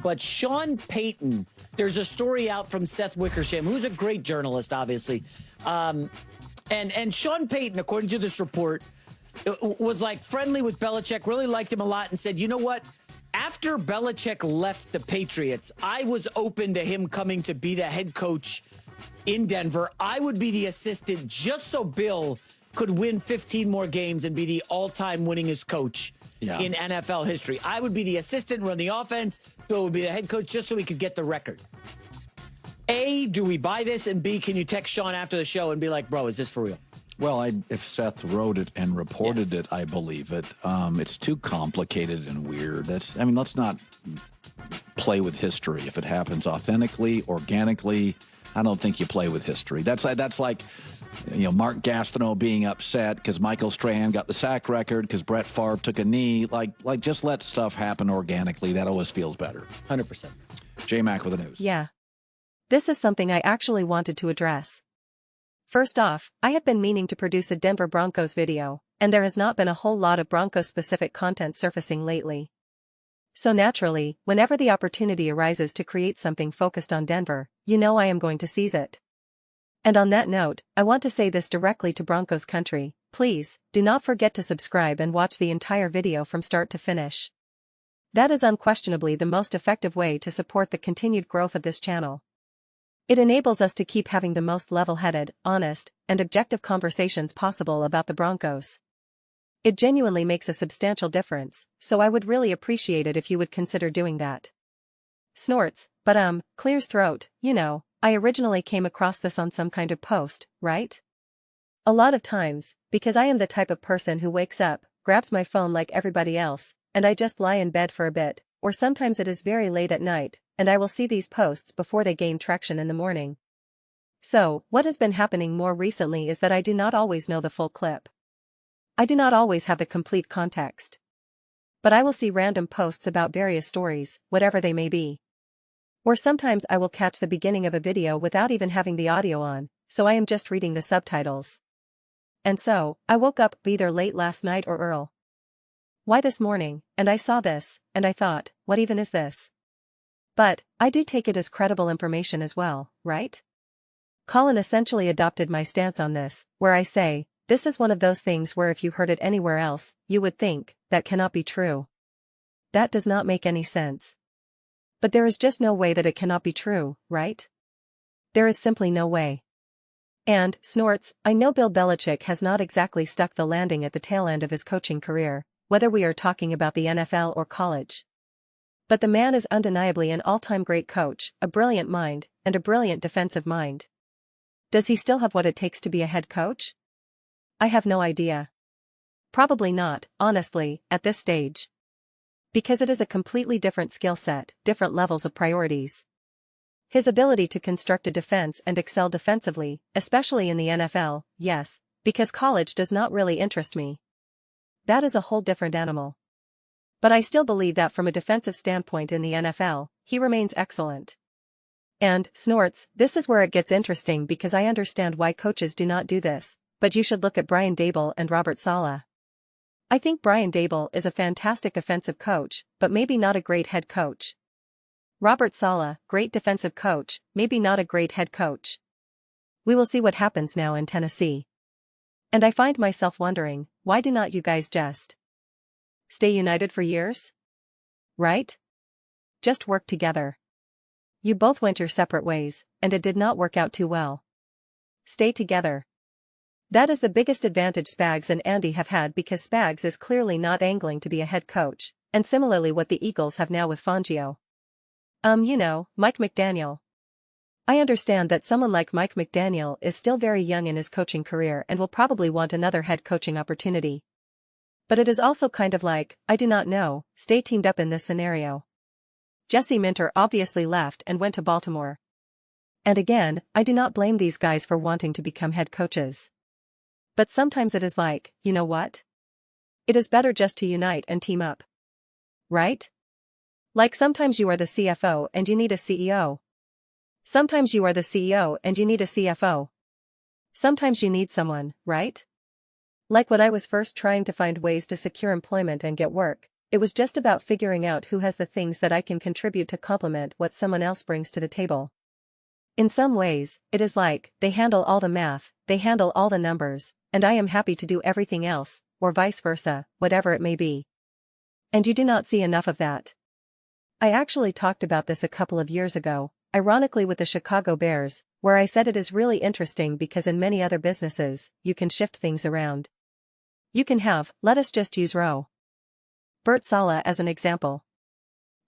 but Sean Payton, there's a story out from Seth Wickersham, who's a great journalist, obviously. And Sean Payton, according to this report, was like friendly with Belichick, really liked him a lot, and said, you know what? After Belichick left the Patriots, I was open to him coming to be the head coach in Denver. I would be the assistant just so Bill could win 15 more games and be the all-time winningest coach in NFL history. I would be the assistant, run the offense. Bill would be the head coach just so he could get the record. A, do we buy this? And B, can you text Sean after the show and be like, bro, is this for real? Well, if Seth wrote it and reported it, I believe it. It's too complicated and weird. Let's not play with history. If it happens authentically, organically, I don't think you play with history. That's like, Mark Gastineau being upset because Michael Strahan got the sack record because Brett Favre took a knee. Like just let stuff happen organically. That always feels better. 100%. J-Mac with the news. Yeah. This is something I actually wanted to address. First off, I have been meaning to produce a Denver Broncos video, and there has not been a whole lot of Broncos-specific content surfacing lately. So naturally, whenever the opportunity arises to create something focused on Denver, I am going to seize it. And on that note, I want to say this directly to Broncos country: please, do not forget to subscribe and watch the entire video from start to finish. That is unquestionably the most effective way to support the continued growth of this channel. It enables us to keep having the most level-headed, honest, and objective conversations possible about the Broncos. It genuinely makes a substantial difference, so I would really appreciate it if you would consider doing that. Snorts, but clears throat, I originally came across this on some kind of post, right? A lot of times, because I am the type of person who wakes up, grabs my phone like everybody else, and I just lie in bed for a bit, or sometimes it is very late at night, and I will see these posts before they gain traction in the morning. So, what has been happening more recently is that I do not always know the full clip. I do not always have the complete context. But I will see random posts about various stories, whatever they may be. Or sometimes I will catch the beginning of a video without even having the audio on, so I am just reading the subtitles. And so, I woke up either late last night or early. Why this morning, and I saw this, and I thought, what even is this? But, I do take it as credible information as well, right? Colin essentially adopted my stance on this, where I say, this is one of those things where if you heard it anywhere else, you would think, that cannot be true. That does not make any sense. But there is just no way that it cannot be true, right? There is simply no way. And, Snorts, I know Bill Belichick has not exactly stuck the landing at the tail end of his coaching career, whether we are talking about the NFL or college. But the man is undeniably an all-time great coach, a brilliant mind, and a brilliant defensive mind. Does he still have what it takes to be a head coach? I have no idea. Probably not, honestly, at this stage. Because it is a completely different skill set, different levels of priorities. His ability to construct a defense and excel defensively, especially in the NFL, yes, because college does not really interest me. That is a whole different animal. But I still believe that from a defensive standpoint in the NFL, he remains excellent. And, Snorts, this is where it gets interesting because I understand why coaches do not do this, but you should look at Brian Daboll and Robert Saleh. I think Brian Daboll is a fantastic offensive coach, but maybe not a great head coach. Robert Saleh, great defensive coach, maybe not a great head coach. We will see what happens now in Tennessee. And I find myself wondering, why do not you guys just stay united for years? Right? Just work together. You both went your separate ways, and it did not work out too well. Stay together. That is the biggest advantage Spags and Andy have had because Spags is clearly not angling to be a head coach, and similarly what the Eagles have now with Fangio. Mike McDaniel. I understand that someone like Mike McDaniel is still very young in his coaching career and will probably want another head coaching opportunity. But it is also kind of like, I do not know, stay teamed up in this scenario. Jesse Minter obviously left and went to Baltimore. And again, I do not blame these guys for wanting to become head coaches. But sometimes it is like, you know what? It is better just to unite and team up. Right? Like sometimes you are the CFO and you need a CEO. Sometimes you are the CEO and you need a CFO. Sometimes you need someone, right? Like when I was first trying to find ways to secure employment and get work, It was just about figuring out who has the things that I can contribute to complement what someone else brings to the table. In some ways, it is like, they handle all the math, they handle all the numbers, and I am happy to do everything else, or vice versa, whatever it may be. And you do not see enough of that. I actually talked about this a couple of years ago, ironically with the Chicago Bears, where I said it is really interesting because in many other businesses, you can shift things around. You can have, let us just use Robert Saleh as an example.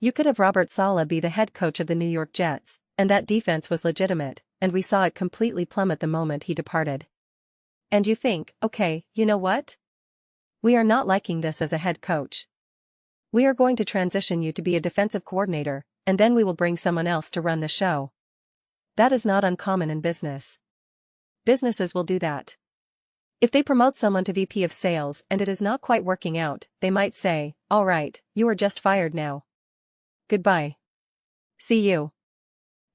You could have Robert Saleh be the head coach of the New York Jets, and that defense was legitimate, and we saw it completely plummet the moment he departed. And you think, okay, you know what? We are not liking this as a head coach. We are going to transition you to be a defensive coordinator, and then we will bring someone else to run the show. That is not uncommon in business. Businesses will do that. If they promote someone to VP of sales and it is not quite working out, they might say, all right, you are just fired now. Goodbye. See you.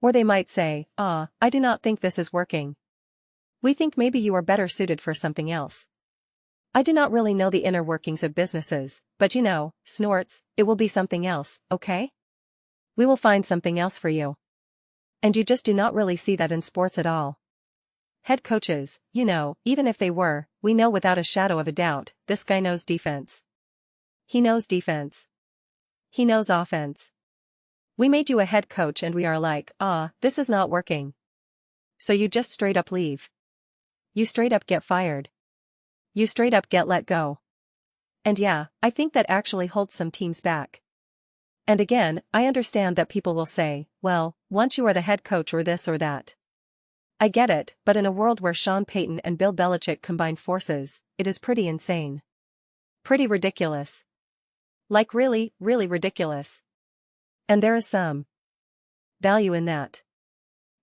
Or they might say, I do not think this is working. We think maybe you are better suited for something else. I do not really know the inner workings of businesses, but you know, snorts, it will be something else, okay? We will find something else for you. And you just do not really see that in sports at all. Head coaches, you know, even if they were, we know without a shadow of a doubt, this guy knows defense. He knows defense. He knows offense. We made you a head coach and we are like, this is not working. So you just straight up leave. You straight up get fired. You straight up get let go. And yeah, I think that actually holds some teams back. And again, I understand that people will say, well, once you are the head coach or this or that. I get it, but in a world where Sean Payton and Bill Belichick combine forces, it is pretty insane. Pretty ridiculous. Like really, really ridiculous. And there is some value in that.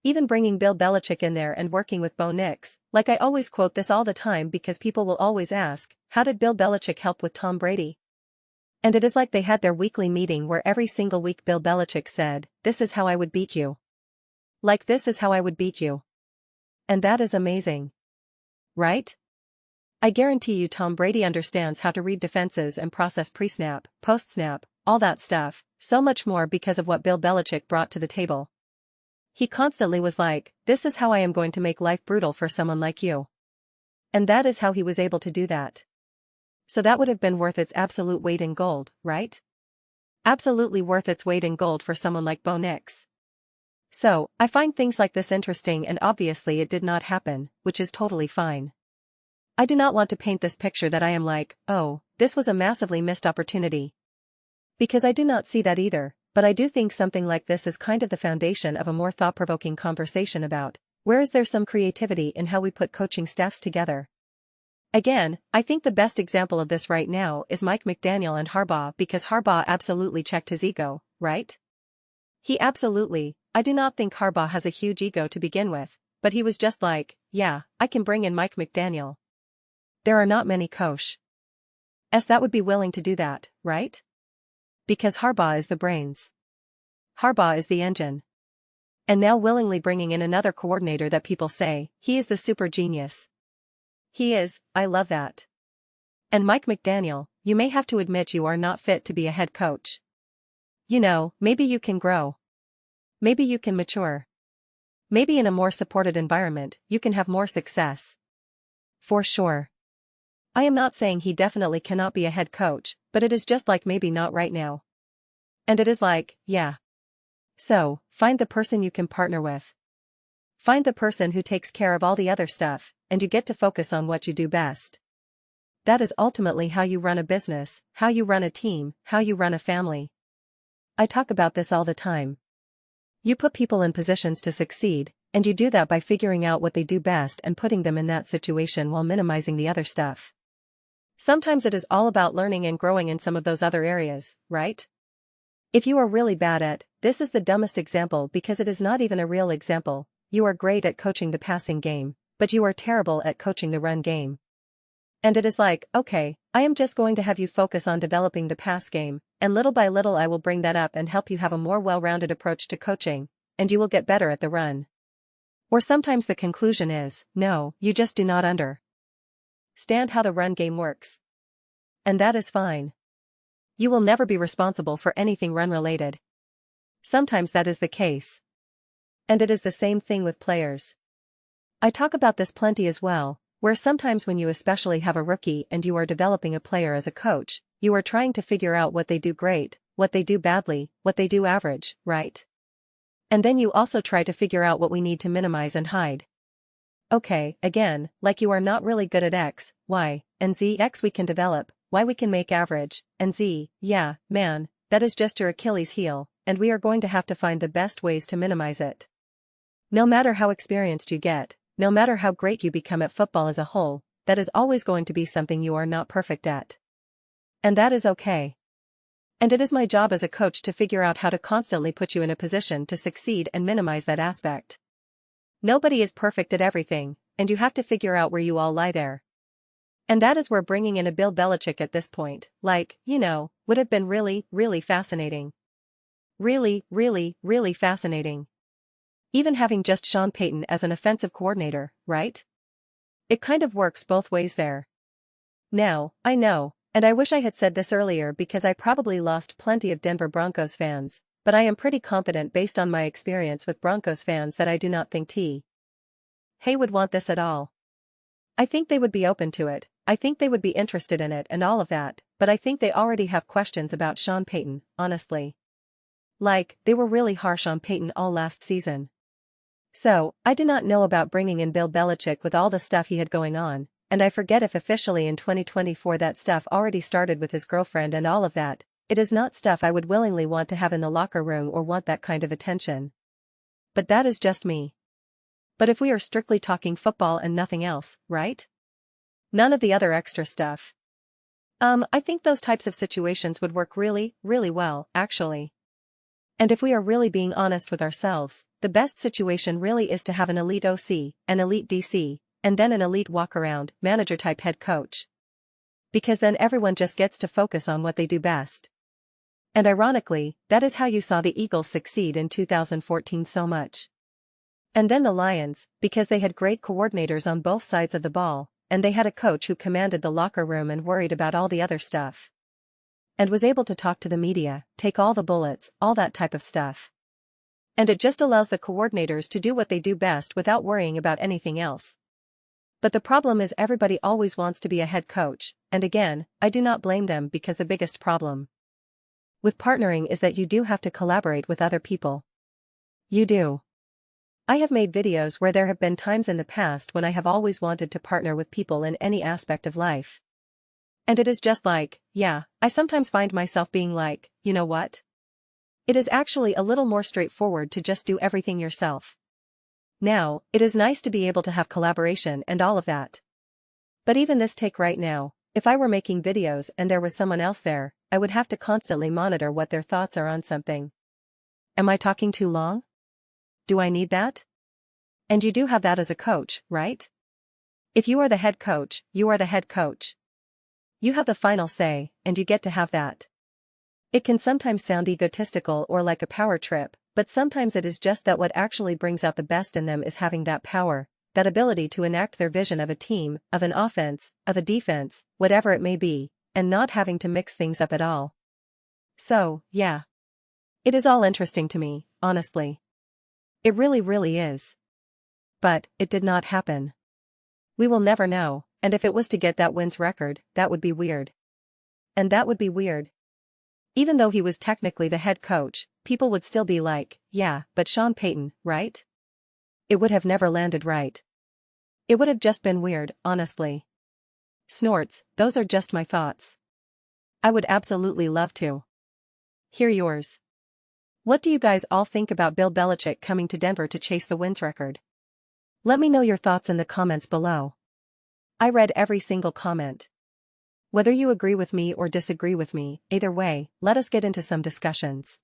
Even bringing Bill Belichick in there and working with Bo Nix, like I always quote this all the time because people will always ask, how did Bill Belichick help with Tom Brady? And it is like they had their weekly meeting where every single week Bill Belichick said, this is how I would beat you. Like this is how I would beat you. And that is amazing. Right? I guarantee you Tom Brady understands how to read defenses and process pre-snap, post-snap, all that stuff, so much more because of what Bill Belichick brought to the table. He constantly was like, this is how I am going to make life brutal for someone like you. And that is how he was able to do that. So that would have been worth its absolute weight in gold, right? Absolutely worth its weight in gold for someone like Bo Nix. So, I find things like this interesting and obviously it did not happen, which is totally fine. I do not want to paint this picture that I am like, oh, this was a massively missed opportunity. Because I do not see that either, but I do think something like this is kind of the foundation of a more thought-provoking conversation about, where is there some creativity in how we put coaching staffs together? Again, I think the best example of this right now is Mike McDaniel and Harbaugh because Harbaugh absolutely checked his ego, right? He absolutely. I do not think Harbaugh has a huge ego to begin with, but he was just like, yeah, I can bring in Mike McDaniel. There are not many coaches that would be willing to do that, right? Because Harbaugh is the brains. Harbaugh is the engine. And now willingly bringing in another coordinator that people say, he is the super genius. He is, I love that. And Mike McDaniel, you may have to admit you are not fit to be a head coach. You know, maybe you can grow. Maybe you can mature. Maybe in a more supported environment, you can have more success. For sure. I am not saying he definitely cannot be a head coach, but it is just like maybe not right now. And it is like, yeah. So, find the person you can partner with. Find the person who takes care of all the other stuff, and you get to focus on what you do best. That is ultimately how you run a business, how you run a team, how you run a family. I talk about this all the time. You put people in positions to succeed, and you do that by figuring out what they do best and putting them in that situation while minimizing the other stuff. Sometimes it is all about learning and growing in some of those other areas, right? If you are really bad at, this is the dumbest example because it is not even a real example, you are great at coaching the passing game, but you are terrible at coaching the run game. And it is like, okay, I am just going to have you focus on developing the pass game, and little by little I will bring that up and help you have a more well-rounded approach to coaching, and you will get better at the run. Or sometimes the conclusion is, no, you just do not understand how the run game works. And that is fine. you will never be responsible for anything run-related. Sometimes that is the case. And it is the same thing with players. I talk about this plenty as well, where sometimes when you especially have a rookie and you are developing a player as a coach, you are trying to figure out what they do great, what they do badly, what they do average, right? And then you also try to figure out what we need to minimize and hide. Okay, again, like you are not really good at X, Y, and Z. X we can develop, Y we can make average, and Z, yeah, man, that is just your Achilles heel, and we are going to have to find the best ways to minimize it. No matter how experienced you get, no matter how great you become at football as a whole, that is always going to be something you are not perfect at. And that is okay. And it is my job as a coach to figure out how to constantly put you in a position to succeed and minimize that aspect. Nobody is perfect at everything, and you have to figure out where you all lie there. And that is where bringing in a Bill Belichick at this point, would have been really, really fascinating. Really, really, really fascinating. Even having just Sean Payton as an offensive coordinator, right? It kind of works both ways there. Now, I know, and I wish I had said this earlier because I probably lost plenty of Denver Broncos fans, but I am pretty confident based on my experience with Broncos fans that I do not think Hey would want this at all. I think they would be open to it, I think they would be interested in it and all of that, but I think they already have questions about Sean Payton, honestly. Like, they were really harsh on Payton all last season. So, I do not know about bringing in Bill Belichick with all the stuff he had going on, and I forget if officially in 2024 that stuff already started with his girlfriend and all of that. It is not stuff I would willingly want to have in the locker room or want that kind of attention. But that is just me. But if we are strictly talking football and nothing else, right? None of the other extra stuff. I think those types of situations would work really, really well, actually. And if we are really being honest with ourselves, the best situation really is to have an elite OC, an elite DC, and then an elite walk-around, manager-type head coach. Because then everyone just gets to focus on what they do best. And ironically, that is how you saw the Eagles succeed in 2014 so much. And then the Lions, because they had great coordinators on both sides of the ball, and they had a coach who commanded the locker room and worried about all the other stuff. And was able to talk to the media, take all the bullets, all that type of stuff. And it just allows the coordinators to do what they do best without worrying about anything else. But the problem is everybody always wants to be a head coach, and again, I do not blame them because the biggest problem with partnering is that you do have to collaborate with other people. You do. I have made videos where there have been times in the past when I have always wanted to partner with people in any aspect of life. And it is just like, yeah, I sometimes find myself being like, you know what? It is actually a little more straightforward to just do everything yourself. Now, it is nice to be able to have collaboration and all of that. But even this take right now, if I were making videos and there was someone else there, I would have to constantly monitor what their thoughts are on something. Am I talking too long? Do I need that? And you do have that as a coach, right? If you are the head coach, you are the head coach. You have the final say, and you get to have that. It can sometimes sound egotistical or like a power trip, but sometimes it is just that what actually brings out the best in them is having that power, that ability to enact their vision of a team, of an offense, of a defense, whatever it may be, and not having to mix things up at all. So, yeah. It is all interesting to me, honestly. It really, really is. But, it did not happen. We will never know, and if it was to get that wins record, that would be weird. And that would be weird. Even though he was technically the head coach, people would still be like, yeah, but Sean Payton, right? It would have never landed right. It would have just been weird, honestly. Snorts, those are just my thoughts. I would absolutely love to hear yours. What do you guys all think about Bill Belichick coming to Denver to chase the wins record? Let me know your thoughts in the comments below. I read every single comment. Whether you agree with me or disagree with me, either way, let us get into some discussions.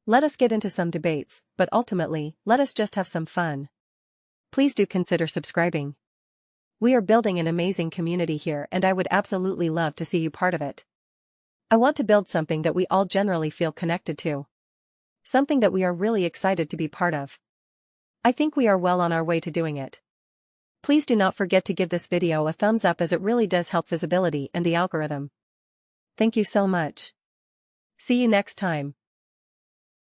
Let us get into some debates, but ultimately, let us just have some fun. Please do consider subscribing. We are building an amazing community here and I would absolutely love to see you part of it. I want to build something that we all generally feel connected to. Something that we are really excited to be part of. I think we are well on our way to doing it. Please do not forget to give this video a thumbs up as it really does help visibility and the algorithm. Thank you so much. See you next time.